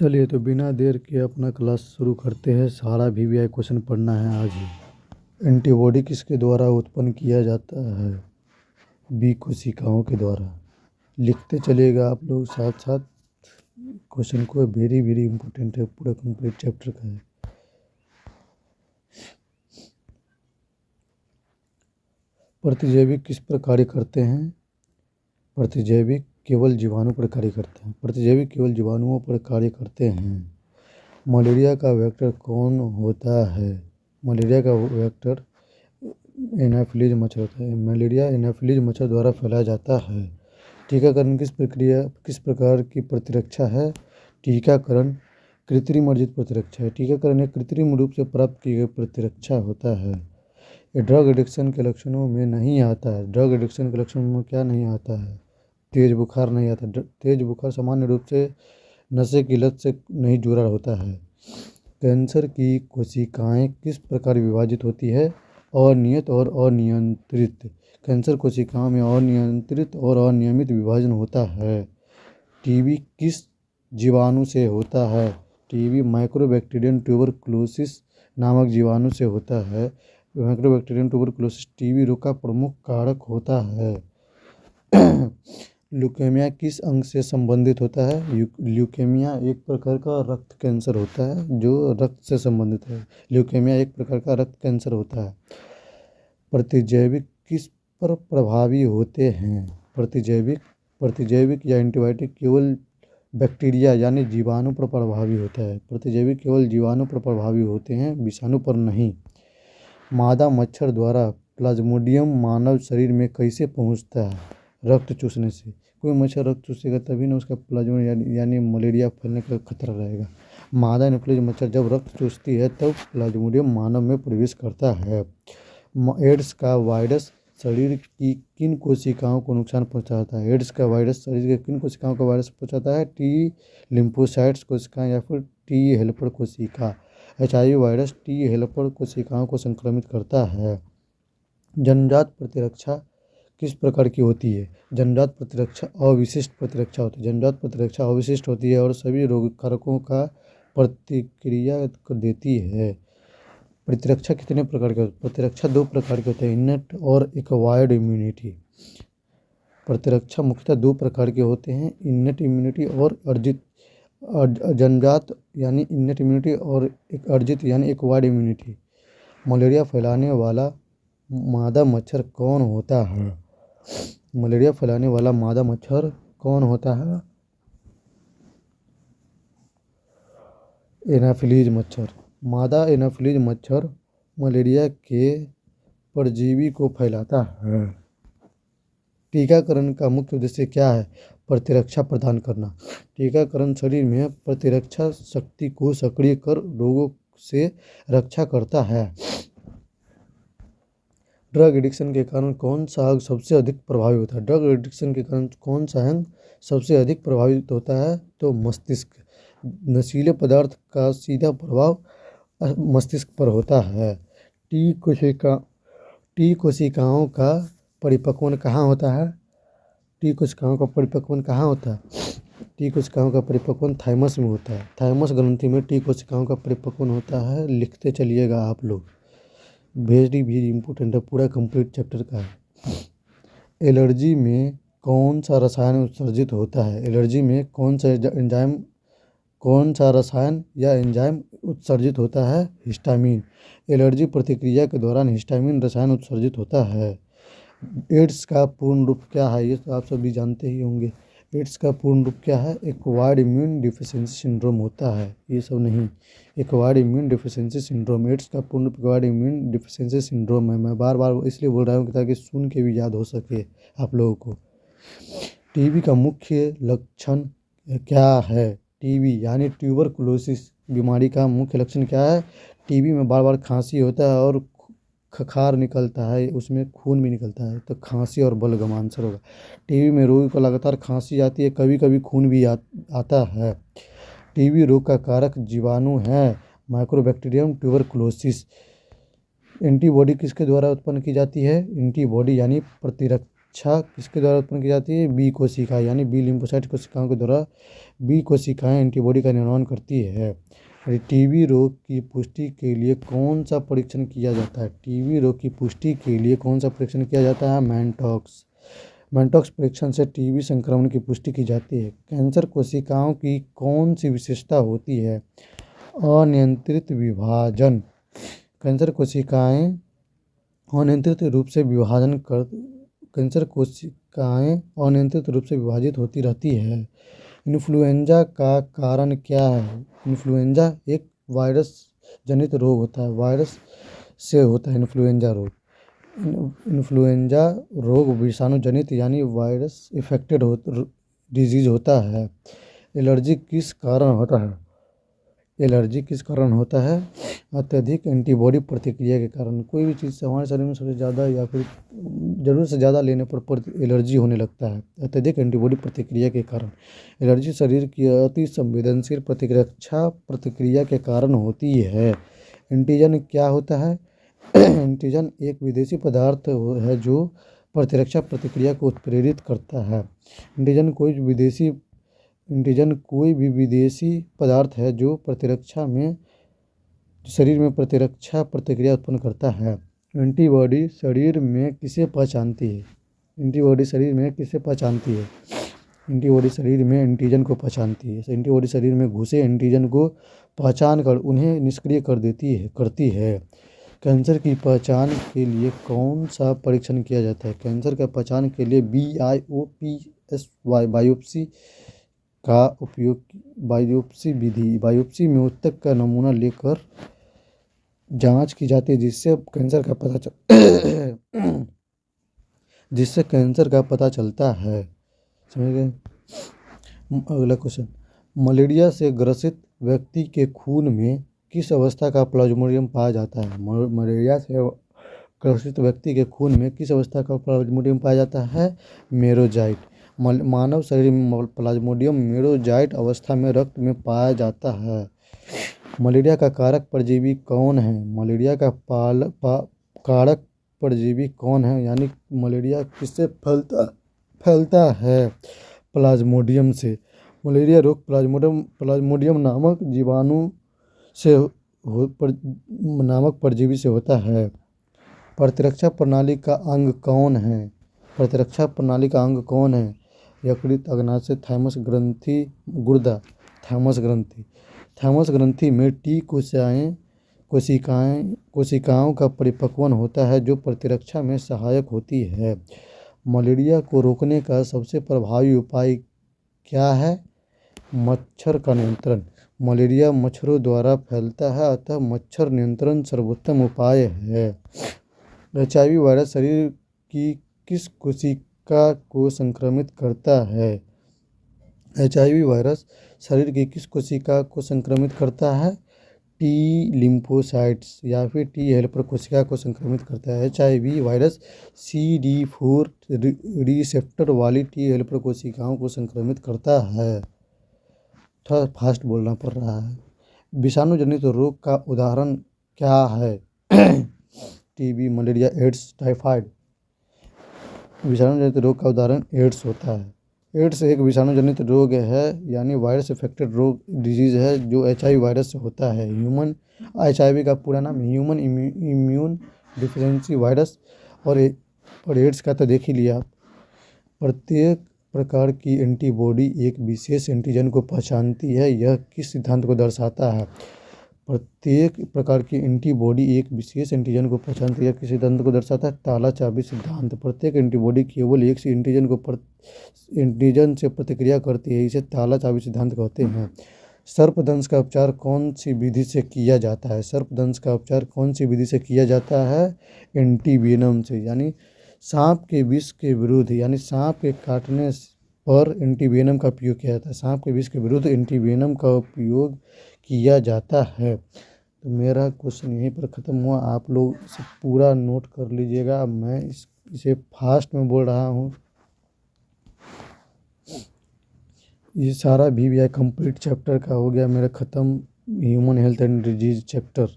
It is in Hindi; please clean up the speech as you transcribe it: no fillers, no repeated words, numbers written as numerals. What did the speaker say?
चलिए तो बिना देर के अपना क्लास शुरू करते हैं। सारा वीवीआई क्वेश्चन पढ़ना है आज ही। एंटीबॉडी किसके द्वारा उत्पन्न किया जाता है? बी कोशिकाओं के द्वारा। लिखते चलिएगा आप लोग साथ साथ क्वेश्चन को। वेरी वेरी इंपॉर्टेंट है, पूरा कंप्लीट चैप्टर का है। प्रतिजैविक किस पर कार्य करते हैं? प्रतिजैविक केवल जीवाणु पर कार्य करते हैं। प्रतिजैविक केवल जीवाणुओं पर कार्य करते हैं। मलेरिया का वेक्टर कौन होता है? मलेरिया का वेक्टर एनाफिलीज मच्छर होता है। मलेरिया एनाफिलीज मच्छर द्वारा फैलाया जाता है। टीकाकरण किस प्रकार की प्रतिरक्षा है? टीकाकरण कृत्रिम अर्जित प्रतिरक्षा है। टीकाकरण एक कृत्रिम रूप से प्राप्त की गई प्रतिरक्षा होता है। ये ड्रग एडिक्शन के लक्षणों में नहीं आता है। ड्रग एडिक्शन के लक्षणों में क्या नहीं आता है? तेज बुखार नहीं आता। तेज बुखार सामान्य रूप से नशे की लत से नहीं जुड़ा होता है। कैंसर की कोशिकाएं किस प्रकार विभाजित होती है? अनियत और अनियंत्रित। कैंसर कोशिकाओं में अनियंत्रित और अनियमित विभाजन होता है। टीबी किस जीवाणु से होता है? टीबी माइक्रोबैक्टीरियम ट्यूबरकुलोसिस नामक जीवाणु से होता है। माइक्रोबैक्टीरियम ट्यूबरकुलोसिस टीबी रोग का प्रमुख कारक होता है। ल्यूकेमिया किस अंग से संबंधित होता है? ल्यूकेमिया एक प्रकार का रक्त कैंसर होता है जो रक्त से संबंधित है। ल्यूकेमिया एक प्रकार का रक्त कैंसर होता है। प्रतिजैविक किस पर प्रभावी होते हैं? प्रतिजैविक या एंटीबायोटिक केवल बैक्टीरिया यानी जीवाणु पर प्रभावी होता है। प्रतिजैविक केवल जीवाणु पर प्रभावी होते हैं, विषाणु पर नहीं। मादा मच्छर द्वारा प्लाज्मोडियम मानव शरीर में कैसे पहुंचता है? रक्त चूसने से। कोई मच्छर रक्त चूसेगा तभी ना उसका प्लाज्मोडियम यानी मलेरिया फैलने का खतरा रहेगा। मादा एनाफिलीज मच्छर जब रक्त चूसती है तब प्लाज्मोडियम मानव में प्रवेश करता है। एड्स का वायरस शरीर की किन कोशिकाओं को नुकसान पहुंचाता है? एड्स का वायरस शरीर के किन कोशिकाओं को वायरस पहुंचाता है? टी लिम्फोसाइट्स कोशिकाएं या फिर टी हेल्पर कोशिका। एचआईवी वायरस टी हेल्पर कोशिकाओं को संक्रमित करता है। जन्मजात प्रतिरक्षा किस प्रकार की होती है? जन्मजात प्रतिरक्षा अविशिष्ट प्रतिरक्षा होती है। जन्मजात प्रतिरक्षा अविशिष्ट होती है और सभी रोग कारकों का प्रतिक्रिया देती है। प्रतिरक्षा कितने प्रकार के होते हैं? प्रतिरक्षा दो प्रकार के होते हैं, इन्नेट और एक्वायर्ड इम्यूनिटी। प्रतिरक्षा मुख्यतः दो प्रकार के होते हैं, इन्नेट इम्यूनिटी और अर्जित। जन्मजात यानी इन्नेट इम्यूनिटी और अर्जित यानी एक्वायर्ड इम्यूनिटी। मलेरिया फैलाने वाला मादा मच्छर कौन होता है? मलेरिया फैलाने वाला मादा मच्छर कौन होता है? एनाफिलीज मच्छर। मादा एनाफिलीज मच्छर मलेरिया के परजीवी को फैलाता है। टीकाकरण का मुख्य उद्देश्य क्या है? प्रतिरक्षा प्रदान करना। टीकाकरण शरीर में प्रतिरक्षा शक्ति को सक्रिय कर रोगों से रक्षा करता है। ड्रग एडिक्शन के कारण कौन सा अंग सबसे अधिक प्रभावित होता है? ड्रग एडिक्शन के कारण कौन सा अंग सबसे अधिक प्रभावित होता है? तो मस्तिष्क। नशीले पदार्थ का सीधा प्रभाव मस्तिष्क पर होता है। टी कोशिकाओं का परिपक्वन कहाँ होता है? टी कोशिकाओं का परिपक्वन कहाँ होता है? टी कोशिकाओं का परिपक्वन थाइमस में होता है। थाइमस ग्रंथि में टी कोशिकाओं का परिपक्वन होता है। लिखते चलिएगा आप लोग। वेरी वेरी इंपॉर्टेंट है, पूरा कंप्लीट चैप्टर का है। एलर्जी में कौन सा रसायन उत्सर्जित होता है? एलर्जी में कौन सा रसायन या एंजाइम उत्सर्जित होता है? हिस्टामिन। एलर्जी प्रतिक्रिया के दौरान हिस्टामिन रसायन उत्सर्जित होता है। एड्स का पूर्ण रूप क्या है? ये तो आप सभी जानते ही होंगे। एड्स का पूर्ण रूप क्या है? एक्वायर्ड इम्यून डिफिशिएंसी सिंड्रोम होता है, ये सब नहीं। Acquired immune deficiency syndrome. AIDS का पूर्ण रूप एक्वायर्ड इम्यून डिफिशिएंसी सिंड्रोम है। मैं बार बार इसलिए बोल रहा हूँ ताकि सुन के भी याद हो सके आप लोगों को। टीबी का मुख्य लक्षण क्या है? टीबी यानी ट्यूबरकुलोसिस बीमारी का मुख्य लक्षण क्या है? टीबी में बार बार खांसी होता है और खखार निकलता है, उसमें खून भी निकलता है, तो खांसी और बलगम आंसर होगा। टीबी में रोगी को लगातार खांसी आती है, कभी कभी खून भी आता है। टीबी रोग का कारक जीवाणु है माइक्रोबैक्टीरियम ट्यूबरकुलोसिस। एंटीबॉडी किसके द्वारा उत्पन्न की जाती है? एंटीबॉडी यानी प्रतिरक्षा किसके द्वारा उत्पन्न की जाती है? बी कोशिका यानी बी लिम्फोसाइट कोशिकाओं के द्वारा बी कोशिकाएं एंटीबॉडी का निर्माण करती है। टीबी रोग की पुष्टि के लिए कौन सा परीक्षण किया जाता है? टीबी रोग की पुष्टि के लिए कौन सा परीक्षण किया जाता है? मैनटॉक्स। मैनटॉक्स परीक्षण से टीबी संक्रमण की पुष्टि की जाती है। कैंसर कोशिकाओं की कौन सी विशेषता होती है? अनियंत्रित विभाजन। कैंसर कोशिकाएं अनियंत्रित रूप से कैंसर कोशिकाएं अनियंत्रित रूप से विभाजित होती रहती है। इन्फ्लुएंजा का कारण क्या है? इन्फ्लुएंजा एक वायरस जनित रोग होता है। वायरस से होता है इन्फ्लुएंजा रोग। इन्फ्लुएंजा रोग विषाणु जनित यानी वायरस इफेक्टेड डिजीज होता है। एलर्जी किस कारण होता है? एलर्जी किस कारण होता है? अत्यधिक एंटीबॉडी प्रतिक्रिया के कारण। कोई भी चीज़ से हमारे शरीर में सबसे ज़्यादा या फिर ज़रूरत से ज़्यादा लेने पर एलर्जी होने लगता है, अत्यधिक एंटीबॉडी प्रतिक्रिया के कारण। एलर्जी शरीर की अति संवेदनशील प्रतिरक्षा प्रतिक्रिया के कारण होती है। एंटीजन क्या होता है? एंटीजन एक विदेशी पदार्थ है जो प्रतिरक्षा प्रतिक्रिया को उत्प्रेरित करता है। एंटीजन कोई भी विदेशी पदार्थ है जो शरीर में प्रतिरक्षा प्रतिक्रिया उत्पन्न करता है। एंटीबॉडी शरीर में किसे पहचानती है? एंटीबॉडी शरीर में किसे पहचानती है? एंटीबॉडी शरीर में एंटीजन को पहचानती है। एंटीबॉडी शरीर में घुसे एंटीजन को पहचान कर उन्हें निष्क्रिय करती है। कैंसर की पहचान के लिए कौन सा परीक्षण किया जाता है? कैंसर का पहचान के लिए BIOPSY बायोप्सी का उपयोग। बायोप्सी विधि। बायोप्सी में ऊतक का नमूना लेकर जांच की जाती है जिससे कैंसर का पता चलता है। समझ गए? अगला क्वेश्चन, मलेरिया से ग्रसित व्यक्ति के खून में किस अवस्था का प्लाज्मोडियम पाया जाता है? मलेरिया से ग्रसित व्यक्ति के खून में किस अवस्था का प्लाज्मोडियम पाया जाता है? मेरोजाइट। मानव शरीर में प्लाज्मोडियम मेरोजाइट अवस्था में रक्त में पाया जाता है। मलेरिया का कारक परजीवी कौन है? मलेरिया का कारक परजीवी कौन है? यानी मलेरिया किससे फैलता है? प्लाज्मोडियम से। मलेरिया रोग प्लाज्मोडियम नामक परजीवी से होता है। प्रतिरक्षा प्रणाली का अंग कौन है? प्रतिरक्षा प्रणाली का अंग कौन है? यकृत, अग्नाशय, थाइमस ग्रंथि, गुर्दा। थाइमस ग्रंथि। थाइमस ग्रंथि में टी कोशिकाओं का परिपक्वन होता है जो प्रतिरक्षा में सहायक होती है। मलेरिया को रोकने का सबसे प्रभावी उपाय क्या है? मच्छर का नियंत्रण। मलेरिया मच्छरों द्वारा फैलता है, अतः मच्छर नियंत्रण सर्वोत्तम उपाय है। HIV वायरस शरीर की किस कोशिका को संक्रमित करता है? HIV वायरस शरीर की किस कोशिका को संक्रमित करता है? टी लिम्फोसाइट्स या फिर टी हेल्पर कोशिका को संक्रमित करता है। HIV वायरस CD4 रिसेप्टर वाली टी हेल्पर कोशिकाओं को संक्रमित करता है। थोड़ा फास्ट बोलना पड़ रहा है। विषाणु जनित रोग का उदाहरण क्या है? TB, malaria, AIDS, typhoid. विषाणु जनित रोग का उदाहरण एड्स होता है। एड्स एक विषाणु जनित रोग है यानी वायरस इफेक्टेड डिजीज है जो HIV वायरस से होता है। HIV का पूरा नाम ह्यूमन इम्यून डिफिशिएंसी वायरस और एड्स का तो देख ही लिया आप। प्रत्येक प्रकार की एंटीबॉडी एक विशेष एंटीजन को पहचानती है, यह किस सिद्धांत को दर्शाता है? प्रत्येक प्रकार की एंटीबॉडी एक विशेष एंटीजन को पहचानती है, किस सिद्धांत को दर्शाता है? ताला चाबी सिद्धांत। प्रत्येक एंटीबॉडी केवल एक एंटीजन से प्रतिक्रिया करती है, इसे ताला चाबी सिद्धांत कहते हैं। सर्पदंश का उपचार कौन सी विधि से किया जाता है? सर्पदंश का उपचार कौन सी विधि से किया जाता है? एंटीवेनम से। यानी सांप के विष के विरुद्ध यानी सांप के काटने पर एंटीवेनम का उपयोग किया जाता है। सांप के विष के विरुद्ध एंटीवेनम का उपयोग किया जाता है। तो मेरा क्वेश्चन यहीं पर ख़त्म हुआ। आप लोग इसे पूरा नोट कर लीजिएगा। मैं इसे फास्ट में बोल रहा हूँ। ये सारा BBI कंप्लीट चैप्टर का हो गया मेरा ख़त्म, human health and disease chapter.